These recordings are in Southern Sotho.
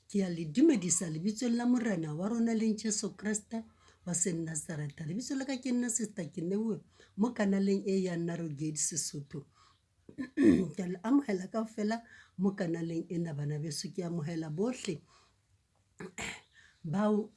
ke a le dumedisa lebitsong la morena wa rona leng Jesu Kriste wa Senazareta. Lebitso la ka ke nna Sister Kenewe mo kanaleng e ya Narrowgate Sesotho. Ke a le amohela kaofela mo kanaleng ena bana beso, ke amohela bohle bao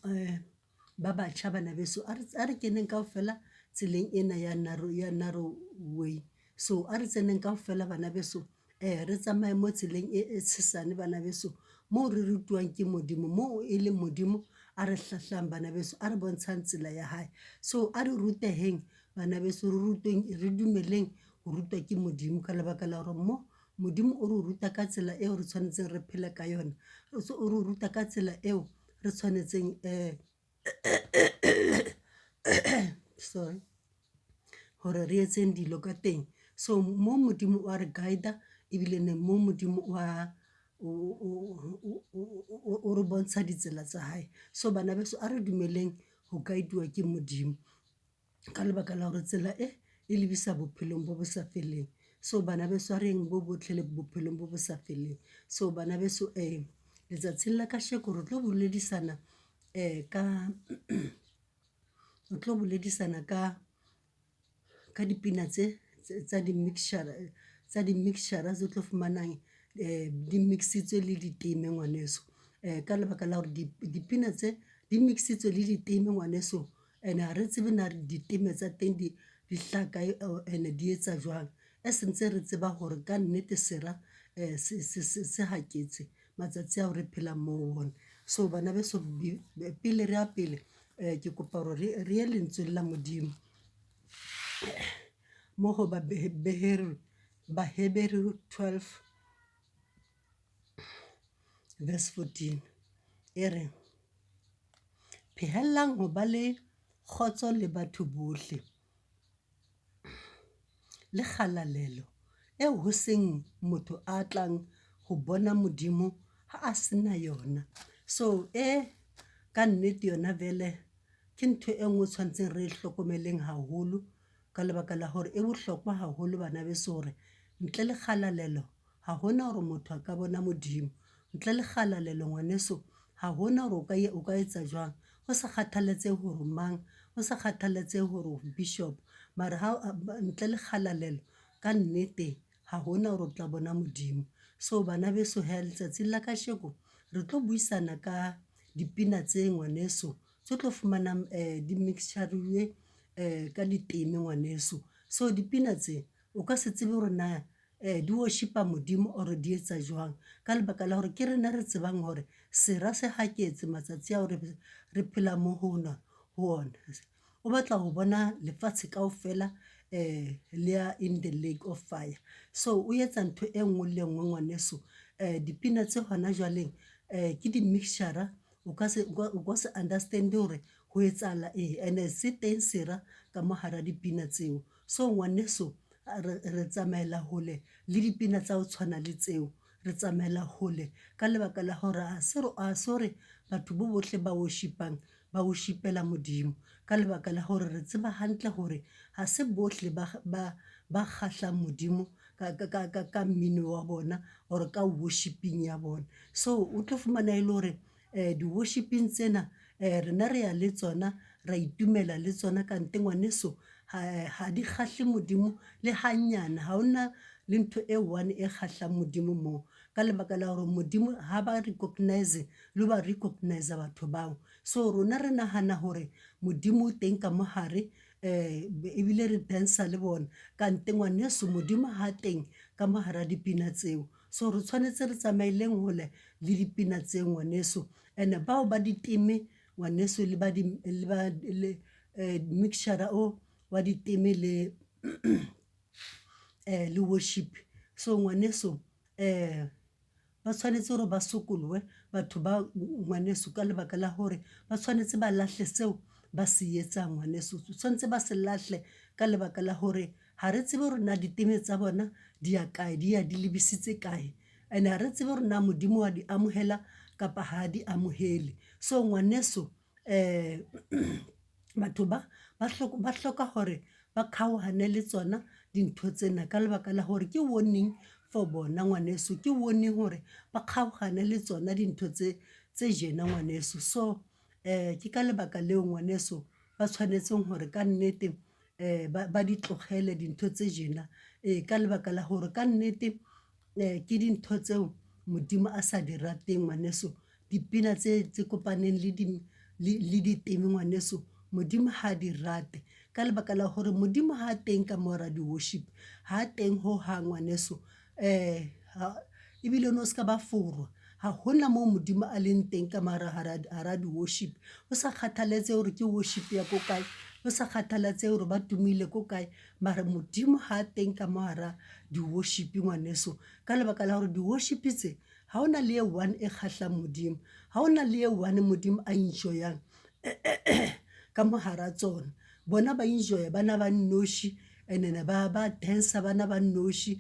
ba batjha bana beso a re keneng kaofela tseleng ena ya narrow way. So a re tseneng kaofela bana beso re tsamaye mo tseleng e tshesane bana beso, mo re rutwang ke modimo, mo e leng modimo a re hlahlang bana beso, a re bontshang tsela ya hae. So a re ruteheng bana beso, re dumeleng ho rutwa ke modimo ka lebaka la hore mo modimo o re ruta ka tsela eo re tshwanetseng re phele ka yona. O re ruta ka tsela eo re tshwanetseng sorry, hore re etseng dilo ka teng. So mo modimo wa re guide ebile ne mo modimo o re bontsha ditsela tsa hae. So bana beso a re dumeleng ho guidiwa ke modimo ka lebaka la hore tsela e lebisa bophelong bo bo sa feleng. So bana beso a reng bo botle le bophelong bo bo sa feleng. So bana beso letsatsing la kasheko re tlo boledisana ka dipina tsa di-mixture tse tlo fumanang di mixitswe le diteme ngwaneso. Ka lebaka la hore dipina tse di mixitswe le diteme ngwaneso, ene ha re tsebe na diteme tsa teng di hlaka ene di etsa jwang. Sentse re tseba hore ka nnete sera se haketse matsatsi ao re phela mo ona. So bana beso pele re a pele ke kopa hore re ye lentsweng la modimo mo ho Baheberi 12 verse 14 e re, phehellang ho ba le kgotso le batho bohle le kgalalelo eo ho seng motho a tlang ho bona modimo ha a sena yona. So ka nnete yona vele ke ntho e nngwe tshwantseng re hlokomeleng haholo ka lebaka la hore e bohlokwa haholo bana beso, hore ntle le kgalalelo ha hona hore motho a ka bona modimo. Ntle le kgalalelo ngwaneso ha hona hore o ka etsa jwang, ho sa kgathaletsehe hore mang, ho sa kgathaletsehe hore bishop, mara ntle le kgalalelo ka nnete ha hona hore o tla bona modimo. So bana beso letsatsing la kasheko re tlo buisana ka dipina tse ngwaneso tse tlo fumanang di mixture ka diteme ngwaneso. So dipina tse o ka se tsebe hore na di worshipa modimo or di etsa jwang, ka lebaka la hore ke rena re tsebang hore sera se haketse matsatsi ao re phela mo ho ona. O batla ho bona lefatshe kaofela le ya in the lake of fire. So o etsa ntho e nngwe le nngwe ngwaneso. Dipina tse hona jwaleng ke di-mixture o ka se understand hore ho etsahala ene se teng sera ka mohara dipina tseo. So ngwaneso re tsamaela hole le dipina tsa ho tshwana le tseo, re tsamaela hole ka lebaka la hore a sore batho bo bohle ba worshipela modimo, ka lebaka la hore re tseba hantle hore ha se bohle ba kgahlang modimo ka mmino wa bona or ka worshiping ya bona. So o tlo fumana e le hore di-worshiping tsena rena re ya le tsona, ra itumela le tsona ka nte ngwaneso ha di kgahle modimo le hanyane. Ha ona le ntho e one e kgahlang modimo moo, ka lebaka la hore modimo ha ba recognize le ba recognize batho bao. So rona re nahana hore modimo o teng ka mohare ebile re dansa le bona, ka nte ngwaneso modimo ha teng ka mohara dipina tseo. So re tshwanetse re tsamaileng hole le dipina tse ngwaneso, ene bao ba diteme ngwaneso le mixture o wa diteme le worship. So ngwaneso ba tshwanetse hore ba sokolowe batho ba ngwaneso, ka lebaka la hore ba tshwanetse ba lahle seo ba se etsang ngwaneso. Tshwanetse ba se lahle ka lebaka la hore ha re tsebe hore na diteme tsa bona di ya kae, di lebisitse kae, ene ha re tsebe hore na modimo wa di amohela kapa ha di amohele. So ngwaneso batho ba hloka hore ba kgaohane le tsona dintho tsena, ka lebaka la hore ke warning for bona ngwaneso ke bone gore ba kgaogane le tsona dintho tse jena ngwaneso. So ke ka lebaka leo ngwaneso ba tshwanetseng gore ka nnete ba di tlogele dintho tse jena ka lebaka la gore ka nnete ke dintho tseo modimo a sa di rateng ngwaneso. Dipina tse kopaneng le ditemi ngwaneso modimo ha di rate ka lebaka la gore modimo ha teng ka mora di-worship ha teng ho ha ngwaneso. Ebile no ska ba forwa ha hona mo modimo a leng teng ka mara hara di-worship o sa kgathaletse gore ke worship ya ko kae, o sa kgathaletse gore ba tumile ko kae, mara modimo ha teng ka mara di-worship ngwaneso ka lebaka la gore di-worship tse ha ona le one e kgahlang modimo, ha ona le one modimo a enjoyang ka mohara tsona. Bona ba enjoya bana ba nnoši and then ba dancer bana ba nnoši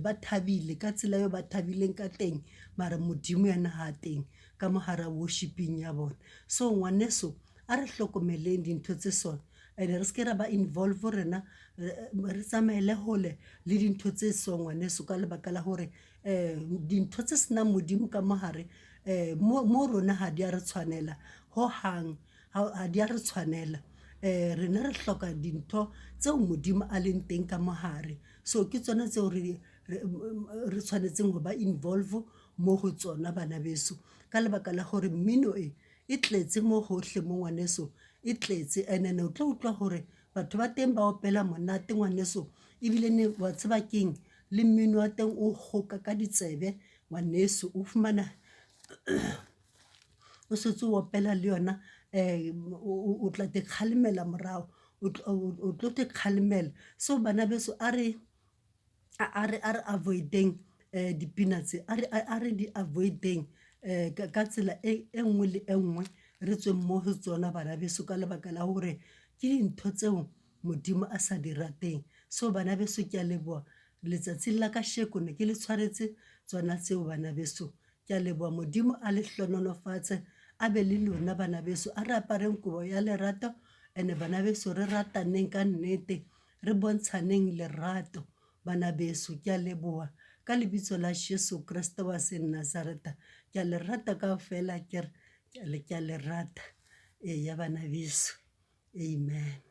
ba thabile ka tsela yo ba thabileng ka teng, mara modimo yana ha teng ka mohara worshiping ya bona. So ngwaneso a re hlokomeleng dintho tse sona and re se ra ba involve rena re tsamaele hole le dintho tse so ngwaneso ka lebaka la gore dintho tse sena modimo ka mohare mo rona ha di a re tshwanela ho hang, ha di a re tshwanela. Rena re hloka dintho tseo modimo a leng teng ka mohare. So ke tsona tseo re tshwanetseng go ba involve mo go tsona bana beso ka lebaka la gore mmino e tletse mo gotlhe mo ngwaneso e tletse and then o tlo utlwa gore batho ba teng ba opela monate ngwaneso ebile ne wa tseba keng le mmino wa teng o goka ka ditsebe ngwaneso o fumana o setse o opela le yona o tla te kgalemela morago o tlo te kgalemela. So bana beso a re avoideng dipina tse a re di avoideng ka tsela e nngwe le e nngwe re tsweng mo go tsona bana beso ka lebaka la gore ke dintho tseo modimo a sa di rateng. So bana beso ke a leboa letsatsi la ka sheko ne ke le tshwaretse tsona tseo bana beso. Ke a leboa modimo a le hlonolofatse a be le lona bana beso a re apareng kobo ya lerato ene bana beso re rataneng ka nnete re bontshaneng lerato bana beso. Ke a leboa ka lebitso la Jesu Kriste wa Nazareta ke a le rata kaofela ke a le rata ya bana beso, amen.